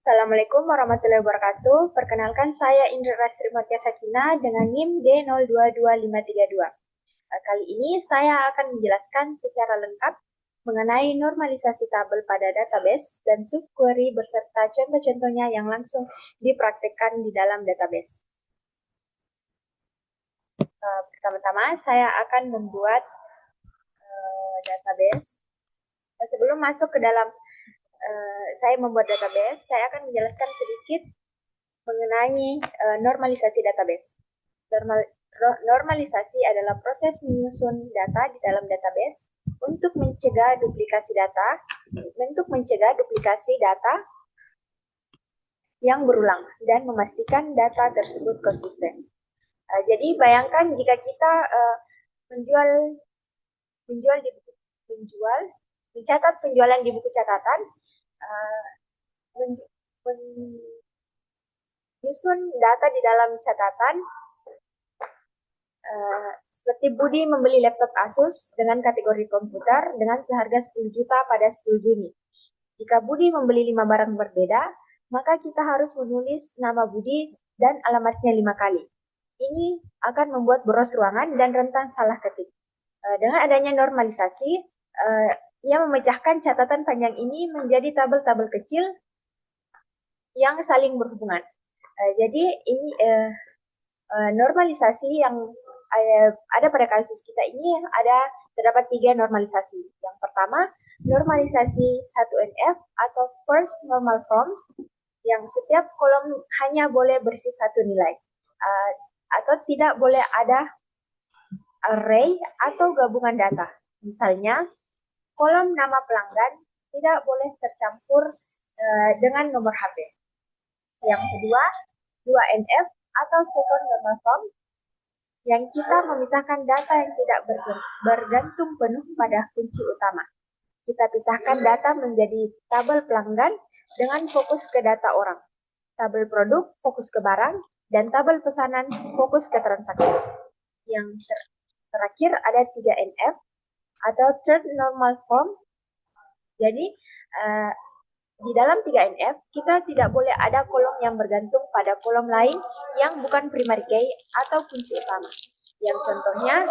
Assalamualaikum warahmatullahi wabarakatuh. Perkenalkan saya Indra Rasri Mutia Sakina dengan NIM D022532. Kali ini saya akan menjelaskan secara lengkap mengenai normalisasi tabel pada database dan subquery beserta contoh-contohnya yang langsung dipraktikkan di dalam database. Pertama-tama saya akan membuat database. Sebelum masuk ke dalam saya membuat database, saya akan menjelaskan sedikit mengenai normalisasi database. Normalisasi adalah proses menyusun data di dalam database untuk mencegah duplikasi data yang berulang dan memastikan data tersebut konsisten. Jadi bayangkan jika kita mencatat penjualan di buku catatan, menyusun data di dalam catatan, seperti Budi membeli laptop Asus dengan kategori komputer dengan seharga 10 juta pada 10 Juni. Jika Budi membeli 5 barang berbeda, maka kita harus menulis nama Budi dan alamatnya 5 kali. Ini akan membuat boros ruangan dan rentan salah ketik. Dengan adanya normalisasi, ia memecahkan catatan panjang ini menjadi tabel-tabel kecil yang saling berhubungan. Jadi ini normalisasi yang ada pada kasus kita ini terdapat 3 normalisasi. Yang pertama, normalisasi 1NF atau first normal form, yang setiap kolom hanya boleh bersih satu nilai, atau tidak boleh ada array atau gabungan data. Misalnya, kolom nama pelanggan tidak boleh tercampur dengan nomor HP. Yang kedua, 2NF atau second normal form, yang kita memisahkan data yang tidak bergantung penuh pada kunci utama. Kita pisahkan data menjadi tabel pelanggan dengan fokus ke data orang, tabel produk fokus ke barang, dan tabel pesanan fokus ke transaksi. Yang terakhir ada 3NF atau third normal form. Jadi di dalam 3NF kita tidak boleh ada kolom yang bergantung pada kolom lain yang bukan primary key atau kunci utama. Yang contohnya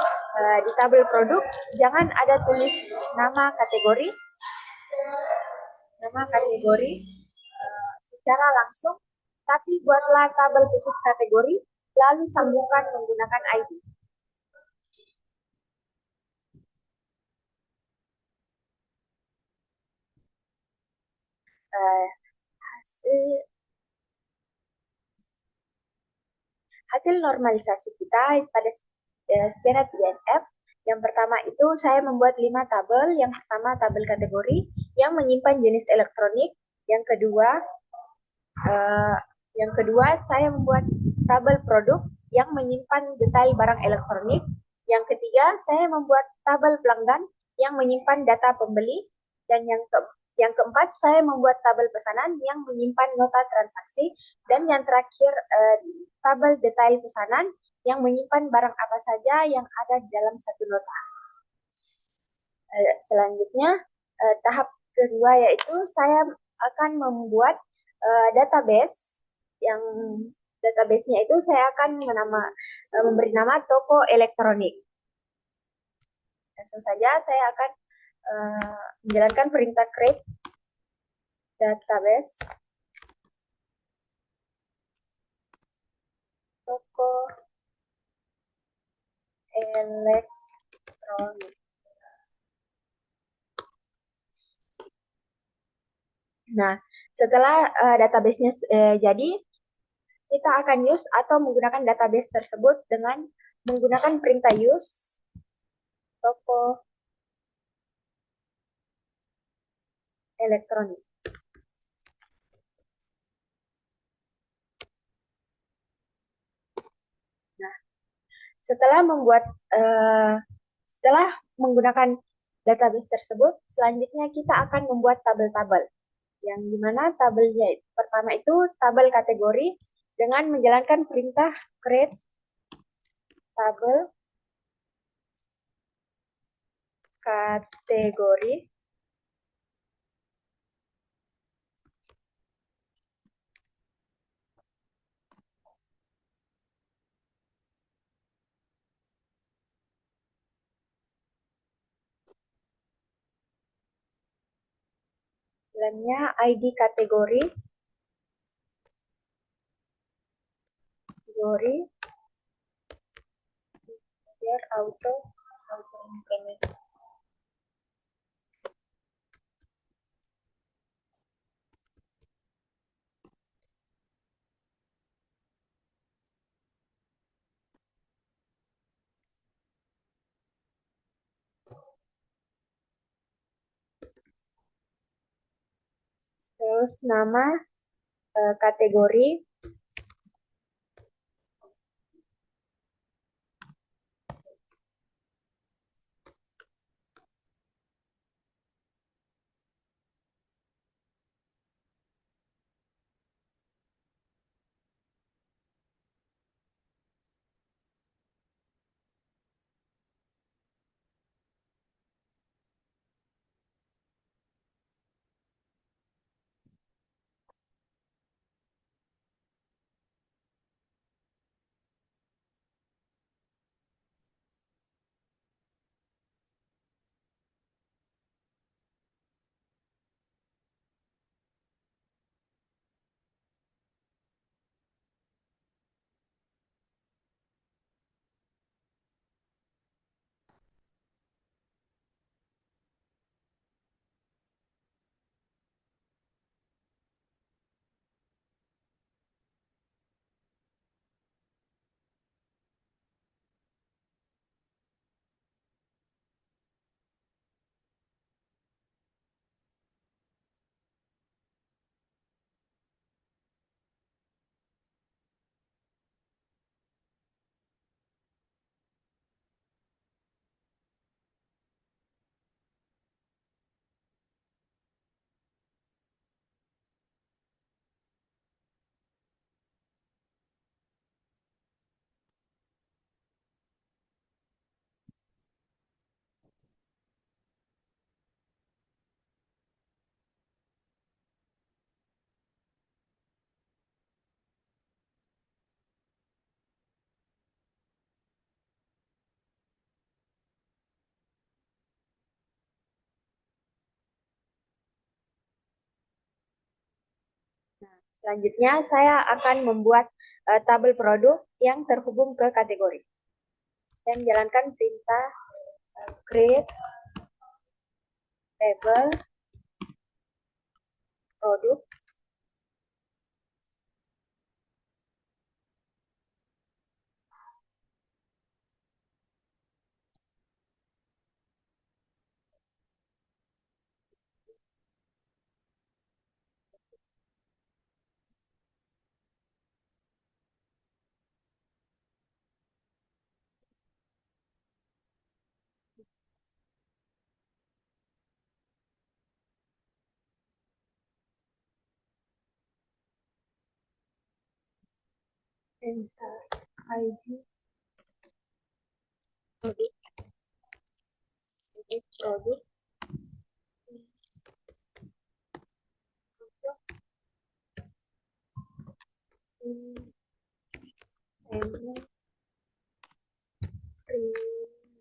di tabel produk jangan ada tulis nama kategori secara langsung, tapi buatlah tabel khusus kategori lalu sambungkan menggunakan ID. Hasil normalisasi kita pada skema 3NF. Yang pertama itu saya membuat 5 tabel. Yang pertama tabel kategori yang menyimpan jenis elektronik. Yang kedua saya membuat tabel produk yang menyimpan detail barang elektronik. Yang ketiga saya membuat tabel pelanggan yang menyimpan data pembeli. Dan yang keempat, saya membuat tabel pesanan yang menyimpan nota transaksi. Dan yang terakhir, tabel detail pesanan yang menyimpan barang apa saja yang ada di dalam satu nota. Selanjutnya, tahap kedua yaitu saya akan membuat database. Yang database-nya itu saya akan memberi nama toko elektronik. Langsung saja saya akan menjalankan perintah create database toko elektronik. Nah, setelah database-nya jadi, kita akan use atau menggunakan database tersebut dengan menggunakan perintah use toko elektronik. Nah, setelah menggunakan database tersebut, selanjutnya kita akan membuat tabel-tabel. Yang dimana tabelnya pertama itu tabel kategori dengan menjalankan perintah create tabel kategori. Tampilannya ID kategori, biar auto increment. Terus nama kategori, selanjutnya saya akan membuat tabel produk yang terhubung ke kategori. Dan menjalankan perintah create table produk enter ID produk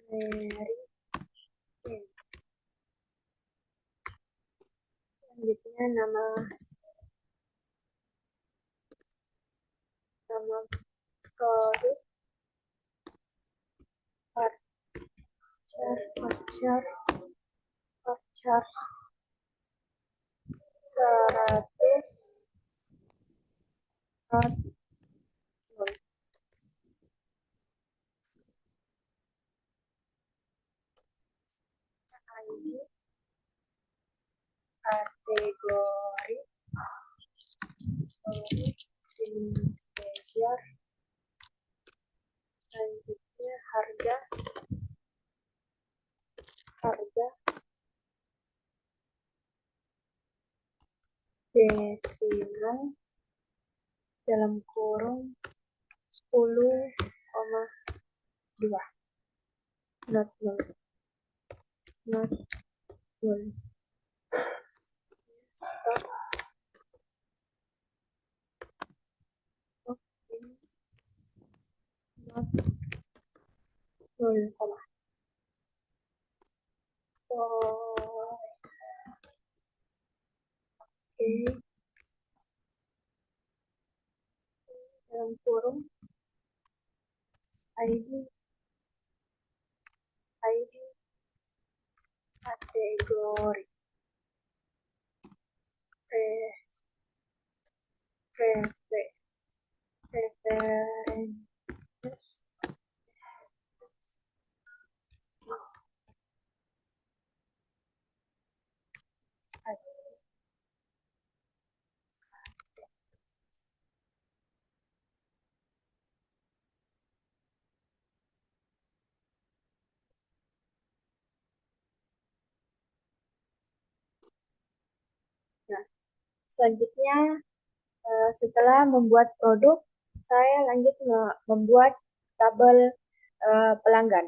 primary. Selanjutnya nama produk voucher 100 ID kategori integer. Selanjutnya harga desimal dalam kurung 10,2 not null stop not null, oh, ID kategori preferences. Nah, selanjutnya setelah membuat produk, saya lanjut membuat tabel pelanggan.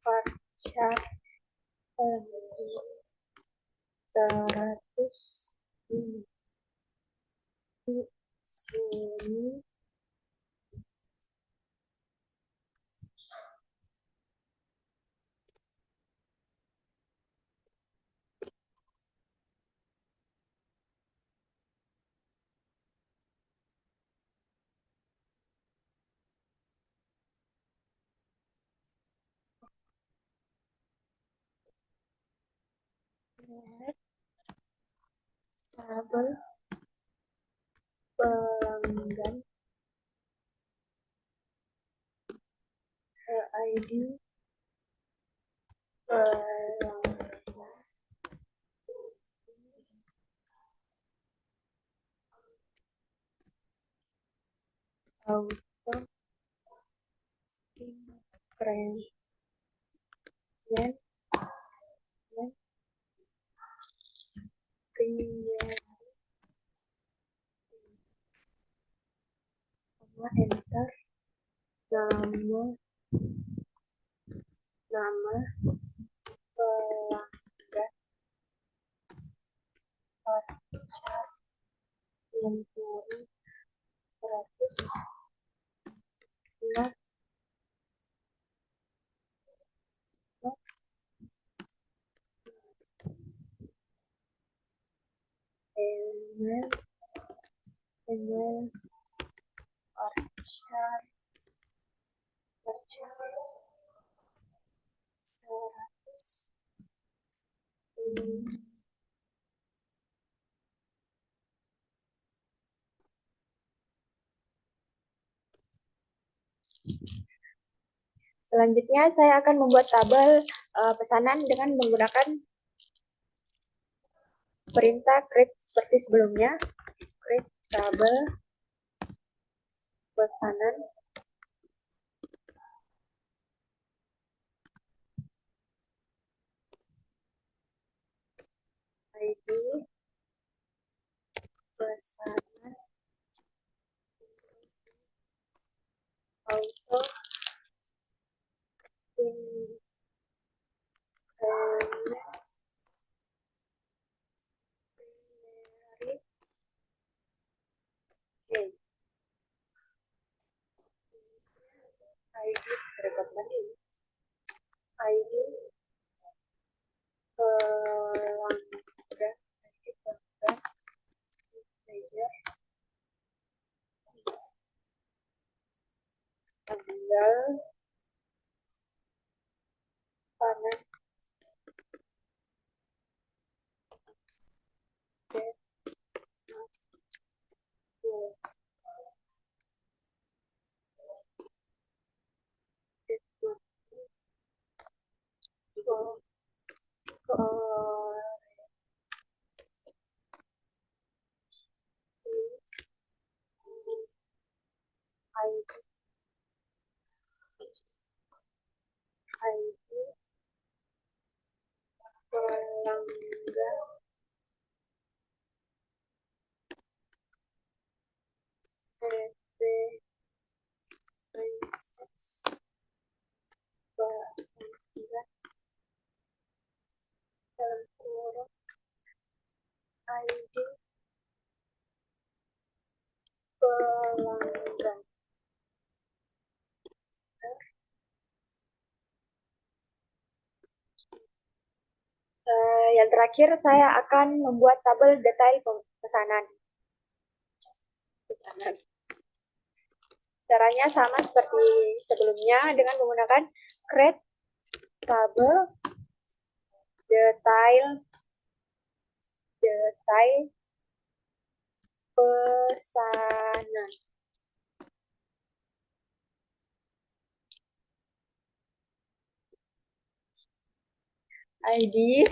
Varchar 100 ini tabel pelanggan ID pelanggan auto increment enter nama pelanggan Varchar 100 not email Varchar 100 Selanjutnya saya akan membuat tabel pesanan dengan menggunakan perintah create seperti sebelumnya. Create tabel pesanan ID pesanan auto increment ID berikutnya ID pelanggan manager ID, ID pelanggan BPJS pelanggan dalam kurung ID pelanggan. Yang terakhir saya akan membuat tabel detail pesanan. Caranya sama seperti sebelumnya dengan menggunakan create tabel detail pesanan. ID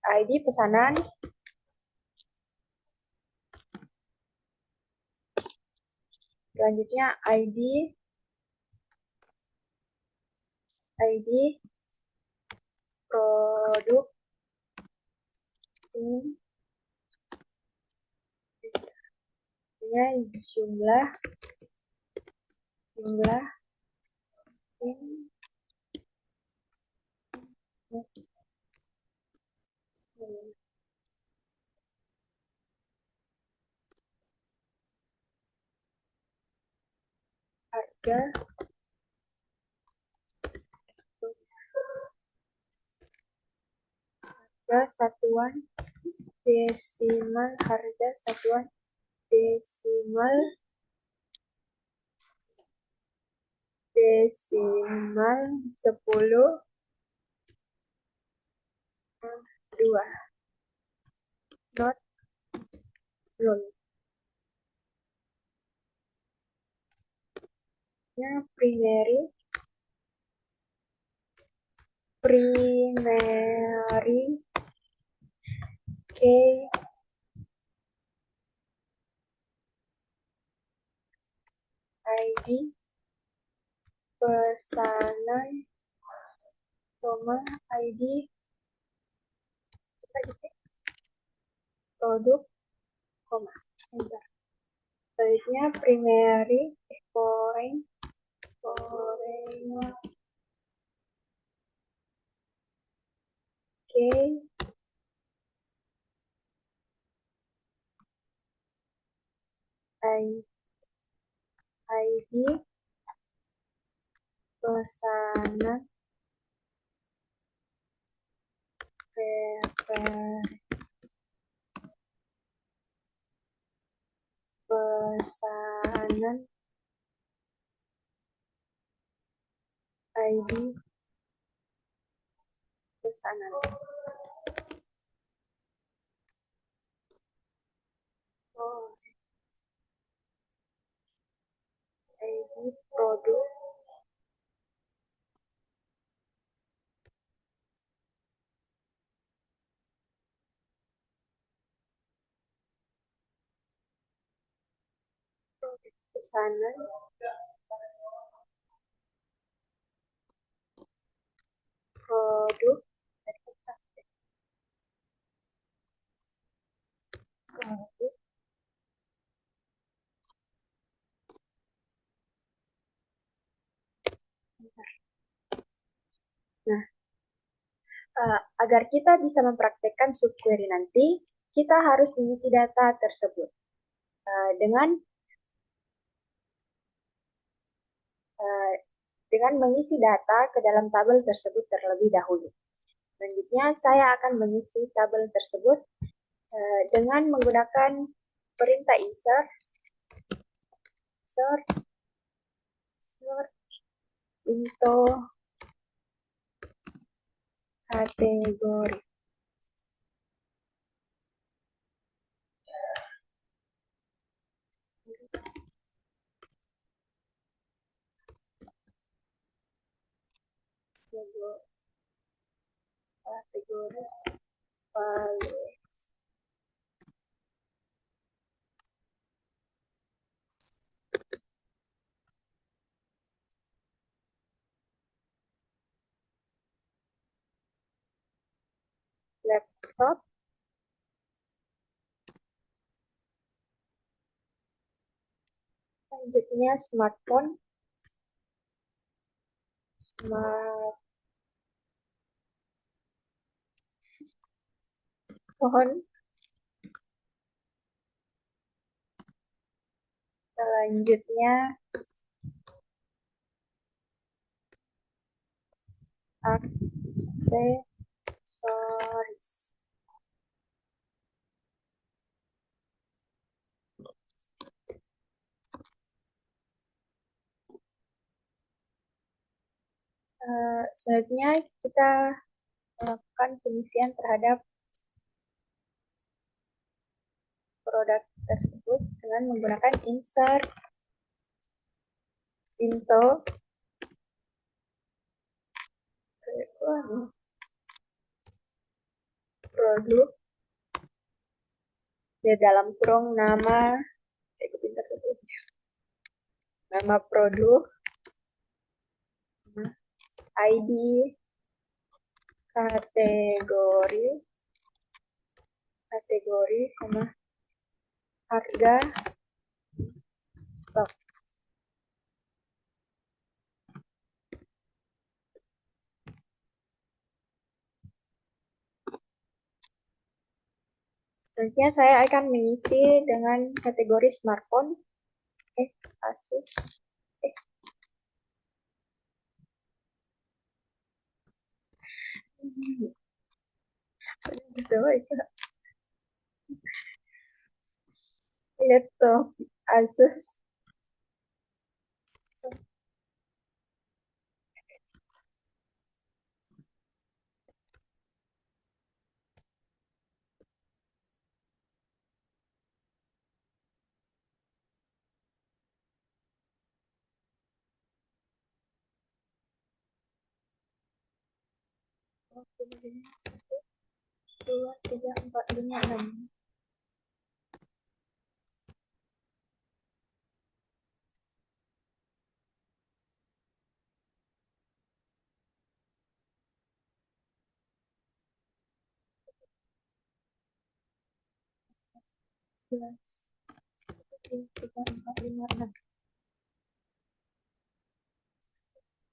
ID pesanan, selanjutnya ID produk, ini jumlah harga satuan desimal, harga satuan desimal 10 2 not null. Primary key ID pesanan, ID produk, enter. Selanjutnya primary foreign key ID pesanan pesanan ID pesanan. ID produk, pesanan, produk, Nah, agar kita bisa mempraktekkan subquery nanti, kita harus mengisi data tersebut dengan mengisi data ke dalam tabel tersebut terlebih dahulu. Selanjutnya, saya akan mengisi tabel tersebut dengan menggunakan perintah insert untuk kategori. Kategori Value. Laptop. Selanjutnya smartphone. Smartphone. Selanjutnya aksesoris. Selanjutnya kita melakukan pengisian terhadap produk tersebut dengan menggunakan insert, into, produk, di dalam kurung nama, nama produk, ID, kategori, sama harga, stok. Selanjutnya saya akan mengisi dengan kategori smartphone. Asus. Laptop Asus. Dua, tiga, empat, lima, enam. Belas. Tiga, empat, lima, enam.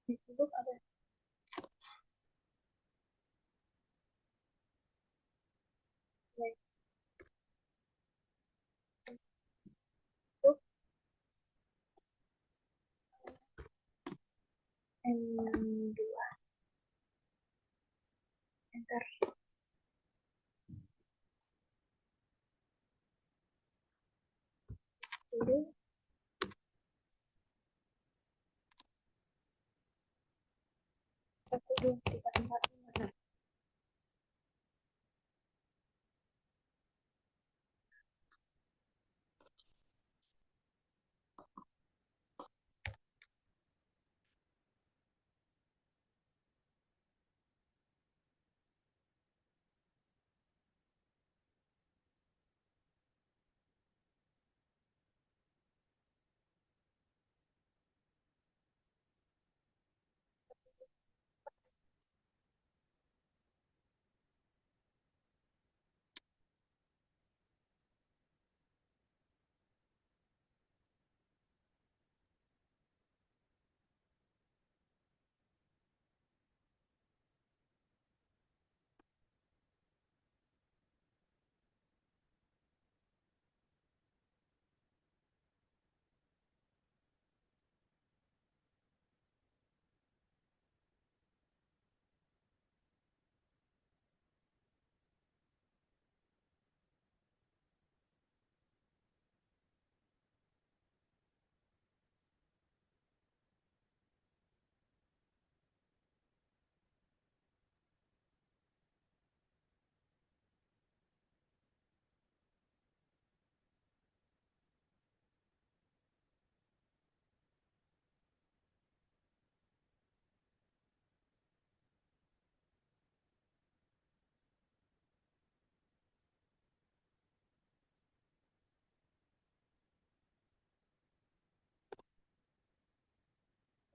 Facebook ada. Facebook N2. Enter. Dulu. Satu, dua, tiga, empat, lima, enam.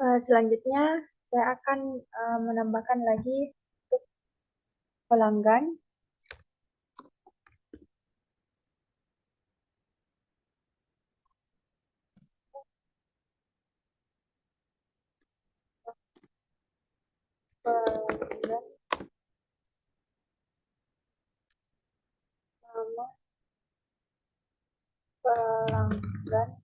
Selanjutnya, saya akan menambahkan lagi untuk pelanggan. Pelanggan nama pelanggan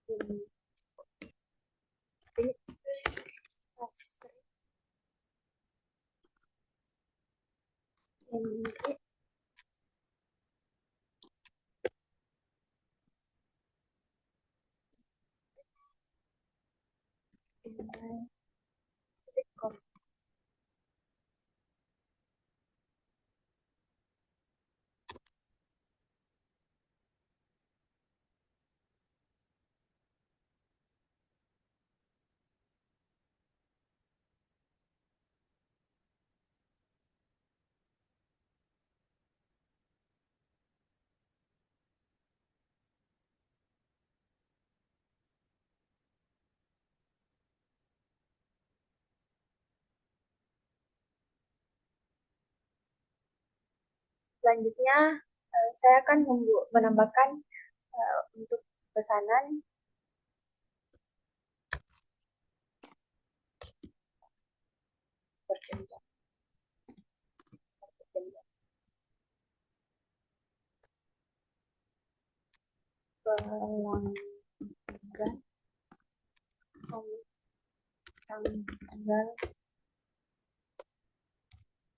email. Ini pastry ini email.com. Selanjutnya, saya akan menambahkan untuk pesanan berjenjang. Pelanggan tanggal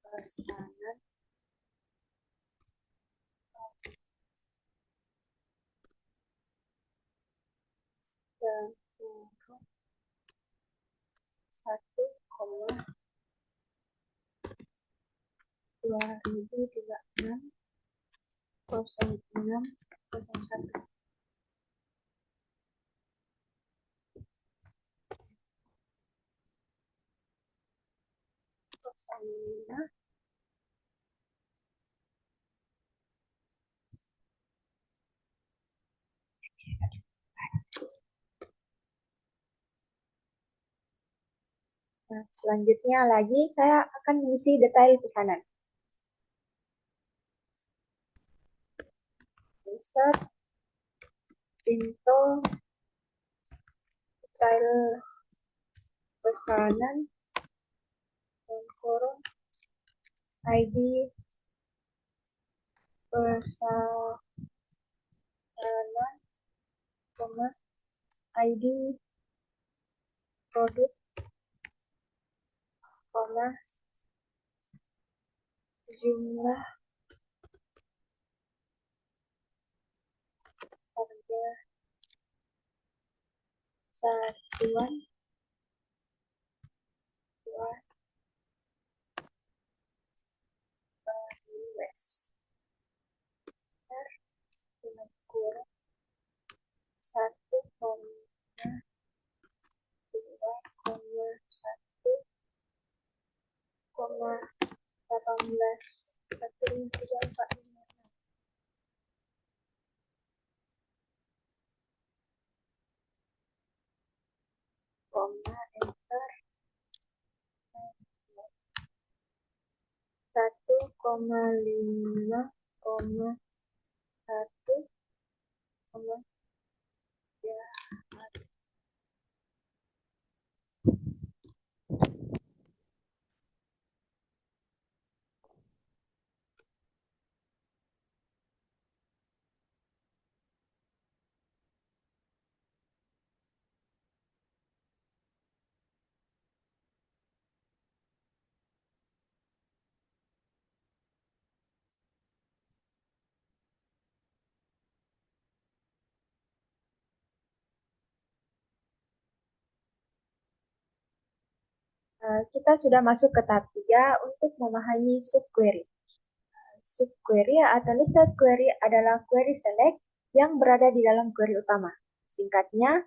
pesanan seluruh 1,2036 06 01 Rosalina. Nah, selanjutnya lagi saya akan mengisi detail pesanan. Insert, pintu, detail pesanan, kurung, ID pesanan, koma, ID produk, koma, jumlah harga satuan, dua US. Dengan kurang 1,2,1,18 1,345 koma enter 1,5,1,3. Kita sudah masuk ke tahap 3 untuk memahami subquery. Subquery atau listed query adalah query select yang berada di dalam query utama. Singkatnya,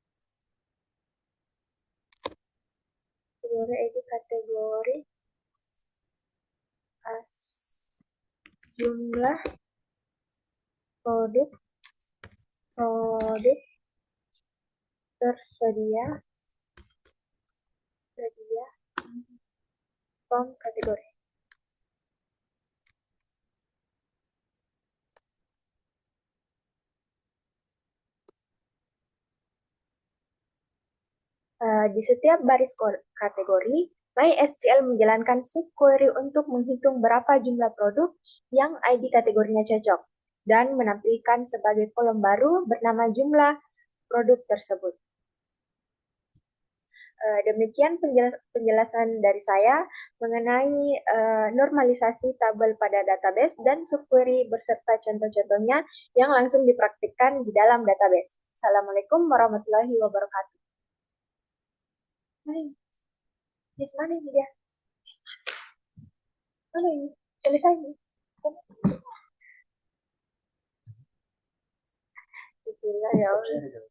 kategori ID kategori jumlah produk tersedia form kategori. Di setiap baris kategori, MySQL menjalankan subquery untuk menghitung berapa jumlah produk yang ID kategorinya cocok dan menampilkan sebagai kolom baru bernama jumlah produk tersebut. Demikian penjelasan dari saya mengenai normalisasi tabel pada database dan subquery beserta contoh-contohnya yang langsung dipraktikkan di dalam database. Assalamualaikum warahmatullahi wabarakatuh. Hai, yes, mana ini dia? Mana ini? Selesai nih. Bismillah ya Allah.